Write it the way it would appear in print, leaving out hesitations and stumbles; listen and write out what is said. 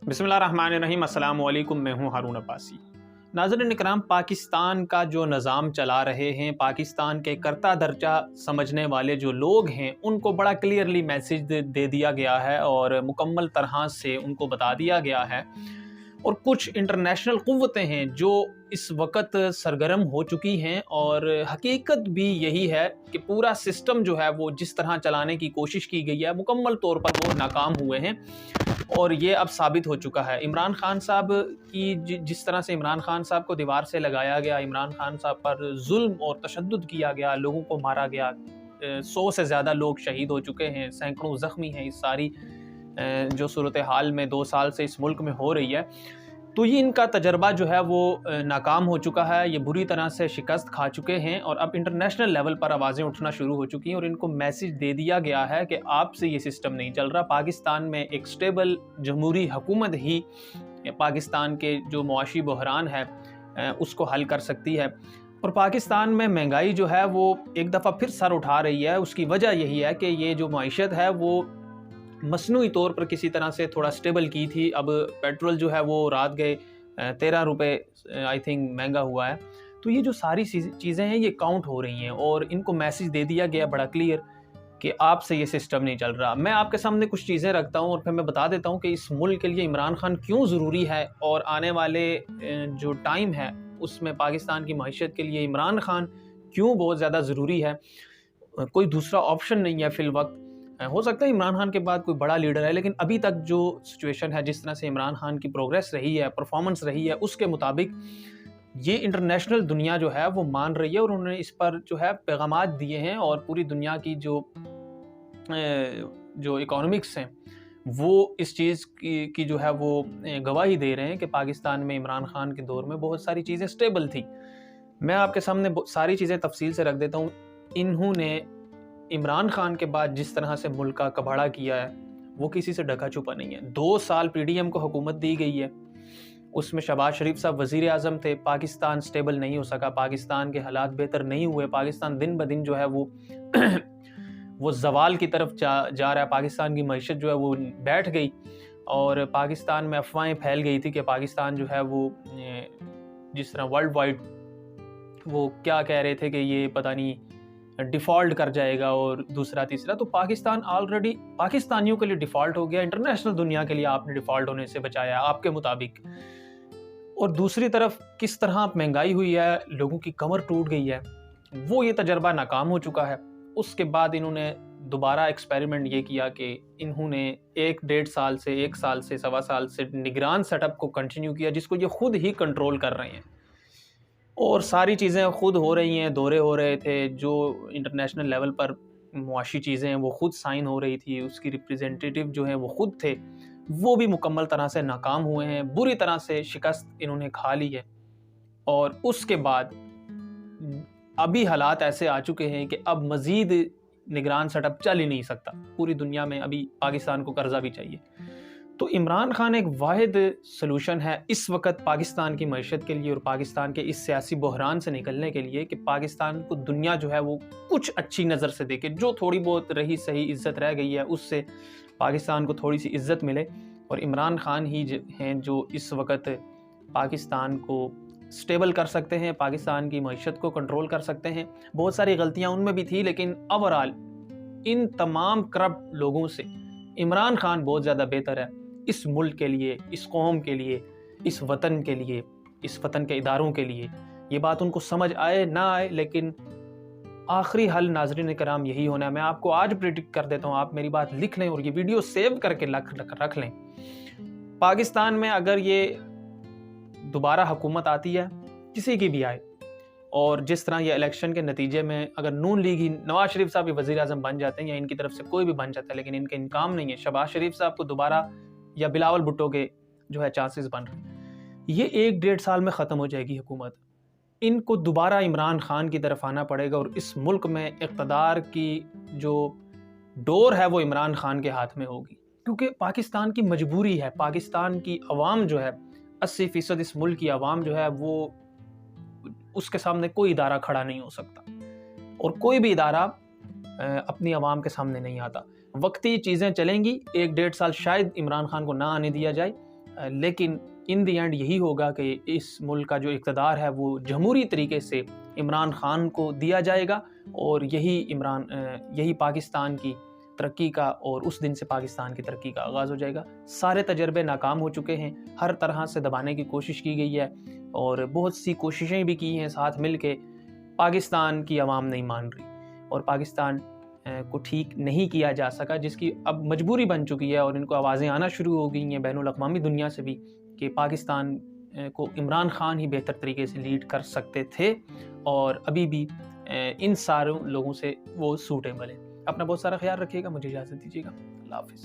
बिस्मिल्लाहिर्रहमानिर्रहीम। अस्सलाम वालेकुम। मैं हूँ हारून अब्बासी। नाज़रीन इकराम, पाकिस्तान का जो निज़ाम चला रहे हैं, पाकिस्तान के कर्ता दर्जा समझने वाले जो लोग हैं, उनको बड़ा क्लियरली मैसेज दे दिया गया है और मुकम्मल तरह से उनको बता दिया गया है। और कुछ इंटरनेशनल क़ुव्वतें हैं जो इस वक्त सरगर्म हो चुकी हैं और हकीकत भी यही है कि पूरा सिस्टम जो है वो जिस तरह चलाने की कोशिश की गई है, मुकम्मल तौर पर वो नाकाम हुए हैं। और ये अब साबित हो चुका है। इमरान खान साहब की जिस तरह से इमरान खान साहब को दीवार से लगाया गया, इमरान खान साहब पर जुल्म और तशद्दुद किया गया, लोगों को मारा गया, 100 से ज़्यादा लोग शहीद हो चुके हैं, सैकड़ों ज़ख्मी हैं। इस सारी जो सूरत हाल में 2 साल से इस मुल्क में हो रही है, तो ये इनका तजर्बा जो है वो नाकाम हो चुका है। ये बुरी तरह से शिकस्त खा चुके हैं और अब इंटरनेशनल लेवल पर आवाज़ें उठना शुरू हो चुकी हैं और इनको मैसेज दे दिया गया है कि आपसे ये सिस्टम नहीं चल रहा। पाकिस्तान में एक स्टेबल जमहूरी हुकूमत ही पाकिस्तान के जो मुआशी बहरान है उसको हल कर सकती है। और पाकिस्तान में महंगाई जो है वो एक दफ़ा फिर सर उठा रही है। उसकी वजह यही है कि ये जो मईशत है वो मसनूई तौर पर किसी तरह से थोड़ा स्टेबल की थी। अब पेट्रोल जो है वो रात गए 13 रुपये आई थिंक महंगा हुआ है। तो ये जो सारी चीज़ें हैं ये काउंट हो रही हैं और इनको मैसेज दे दिया गया बड़ा क्लियर कि आपसे ये सिस्टम नहीं चल रहा। मैं आपके सामने कुछ चीज़ें रखता हूँ और फिर मैं बता देता हूँ कि इस मुल्क के लिए इमरान खान क्यों ज़रूरी है और आने वाले जो टाइम है उसमें पाकिस्तान की मईशत के लिए इमरान खान क्यों बहुत ज़्यादा ज़रूरी है। कोई दूसरा ऑप्शन नहीं है फ़िल वक्त। हो सकता है इमरान खान के बाद कोई बड़ा लीडर है, लेकिन अभी तक जो सिचुएशन है, जिस तरह से इमरान खान की प्रोग्रेस रही है, परफॉर्मेंस रही है, उसके मुताबिक ये इंटरनेशनल दुनिया जो है वो मान रही है और उन्होंने इस पर जो है पैगामात दिए हैं और पूरी दुनिया की जो इकोनॉमिक्स हैं वो इस चीज़ की जो है वो गवाही दे रहे हैं कि पाकिस्तान में इमरान खान के दौर में बहुत सारी चीज़ें स्टेबल थी। मैं आपके सामने सारी चीज़ें तफसील से रख देता हूँ। इन्होंने इमरान खान के बाद जिस तरह से मुल्क का कबाड़ा किया है वो किसी से ढका छुपा नहीं है। 2 साल PDM को हुकूमत दी गई है, उसमें शहबाज शरीफ साहब वज़ीर आज़म थे। पाकिस्तान स्टेबल नहीं हो सका, पाकिस्तान के हालात बेहतर नहीं हुए, पाकिस्तान दिन ब दिन जो है वो वो ज़वाल की तरफ जा रहा है। पाकिस्तान की मईशत जो है वो बैठ गई और पाकिस्तान में अफवाहें फैल गई थी कि पाकिस्तान जो है वो जिस तरह वर्ल्ड वाइड वो क्या कह रहे थे कि ये पता नहीं डिफ़ॉल्ट कर जाएगा और दूसरा तीसरा। तो पाकिस्तान ऑलरेडी पाकिस्तानियों के लिए डिफ़ॉल्ट हो गया, इंटरनेशनल दुनिया के लिए आपने डिफ़ॉल्ट होने से बचाया आपके मुताबिक। और दूसरी तरफ किस तरह महंगाई हुई है, लोगों की कमर टूट गई है, वो ये तजर्बा नाकाम हो चुका है। उसके बाद इन्होंने दोबारा एक्सपेरिमेंट ये किया कि इन्होंने 1-1.5 साल से 1 साल से 1.25 साल से निगरान सेटअप को कंटिन्यू किया, जिसको ये खुद ही कंट्रोल कर रहे हैं और सारी चीज़ें खुद हो रही हैं। दौरे हो रहे थे, जो इंटरनेशनल लेवल पर मुआशी चीज़ें हैं वो खुद साइन हो रही थी, उसकी रिप्रेजेंटेटिव जो हैं वो खुद थे, वो भी मुकम्मल तरह से नाकाम हुए हैं। बुरी तरह से शिकस्त इन्होंने खा ली है और उसके बाद अभी हालात ऐसे आ चुके हैं कि अब मज़ीद निगरान सेटअप चल ही नहीं सकता। पूरी दुनिया में अभी पाकिस्तान को कर्जा भी चाहिए। तो इमरान खान एक वाहिद सलूशन है इस वक्त पाकिस्तान की मईशत के लिए और पाकिस्तान के इस सियासी बहरान से निकलने के लिए कि पाकिस्तान को दुनिया जो है वो कुछ अच्छी नज़र से देखे। जो थोड़ी बहुत रही सही इज़्ज़त रह गई है उससे पाकिस्तान को थोड़ी सी इज़्ज़त मिले और इमरान खान ही हैं जो इस वक्त पाकिस्तान को स्टेबल कर सकते हैं, पाकिस्तान की मईशत को कंट्रोल कर सकते हैं। बहुत सारी गलतियाँ उनमें भी थी, लेकिन ओवरऑल इन तमाम करप्ट लोगों से इमरान खान बहुत ज़्यादा बेहतर है इस मुल्क के लिए, इस कौम के लिए, इस वतन के लिए, इस वतन के इदारों के लिए। ये बात उनको समझ आए ना आए, लेकिन आखिरी हल नाज़रीन कराम यही होना है। मैं आपको आज प्रेडिक्ट कर देता हूँ, आप मेरी बात लिख लें और ये वीडियो सेव करके रख लें। पाकिस्तान में अगर ये दोबारा हुकूमत आती है, किसी की भी आए, और जिस तरह ये इलेक्शन के नतीजे में अगर नून लीग ही नवाज शरीफ साहब वज़ीर आज़म बन जाते हैं या इनकी तरफ से कोई भी बन जाता है, लेकिन इनके इनकाम नहीं है, शहबाज शरीफ साहब को दोबारा या बिलावल भुट्टो के जो है चांसेस बन रहे हैं, ये 1-1.5 साल में ख़त्म हो जाएगी हुकूमत। इनको दोबारा इमरान खान की तरफ आना पड़ेगा और इस मुल्क में इक़्तिदार की जो डोर है वो इमरान खान के हाथ में होगी, क्योंकि पाकिस्तान की मजबूरी है। पाकिस्तान की अवाम जो है 80% इस मुल्क की अवाम जो है वो उसके सामने कोई इदारा खड़ा नहीं हो सकता और कोई भी इदारा अपनी अवाम के सामने नहीं आता। वक्ती चीज़ें चलेंगी, 1-1.5 साल शायद इमरान खान को ना आने दिया जाए, لیکن ان دی اینڈ یہی ہوگا کہ اس ملک کا جو اقتدار ہے وہ جمہوری طریقے سے عمران خان کو دیا جائے گا، اور یہی پاکستان کی ترقی کا، اور اس دن سے پاکستان کی ترقی کا آغاز ہو جائے گا۔ سارے تجربے ناکام ہو چکے ہیں، ہر طرح سے دبانے کی کوشش کی گئی ہے، اور بہت سی کوششیں بھی کی ہیں ساتھ مل کے، پاکستان کی عوام نہیں مان رہی، اور پاکستان کو ٹھیک نہیں کیا جا سکا، جس کی اب مجبوری بن چکی ہے، اور ان کو آوازیں آنا شروع ہو گئی ہیں بین الاقوامی دنیا سے بھی کہ پاکستان کو عمران خان ہی بہتر طریقے سے لیڈ کر سکتے تھے، اور ابھی بھی ان سارے لوگوں سے وہ سوٹیبل ہے۔ اپنا بہت سارا خیال رکھیے گا، مجھے اجازت دیجیے گا، اللہ حافظ۔